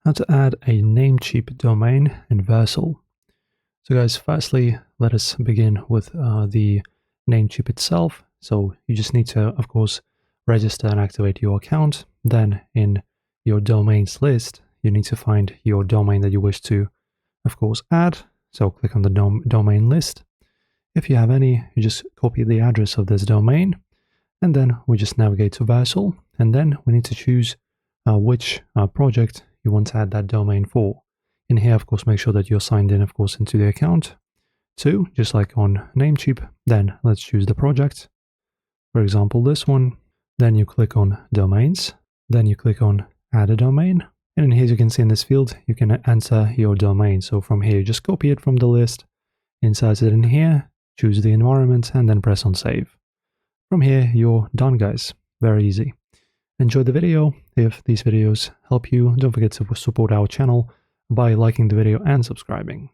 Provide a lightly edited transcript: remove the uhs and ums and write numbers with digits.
How to add a Namecheap domain in Vercel. So guys, firstly, let us begin with the Namecheap itself. So you just need to, of course, register and activate your account. Then in your domains list, you need to find your domain that you wish to, of course, add. So click on the domain list. If you have any, you just copy the address of this domain. And then we just navigate to Vercel. And then we need to choose which project you want to add that domain for. In here, of course, make sure that you're signed in, of course, into the account too, just like on Namecheap. Then let's choose the project. For example, this one. Then you click on domains. Then you click on add a domain. And in here, as you can see in this field, you can enter your domain. So from here, you just copy it from the list, insert it in here, choose the environment, and then press on save. From here, you're done, guys. Very easy. Enjoy the video. If these videos help you, don't forget to support our channel by liking the video and subscribing.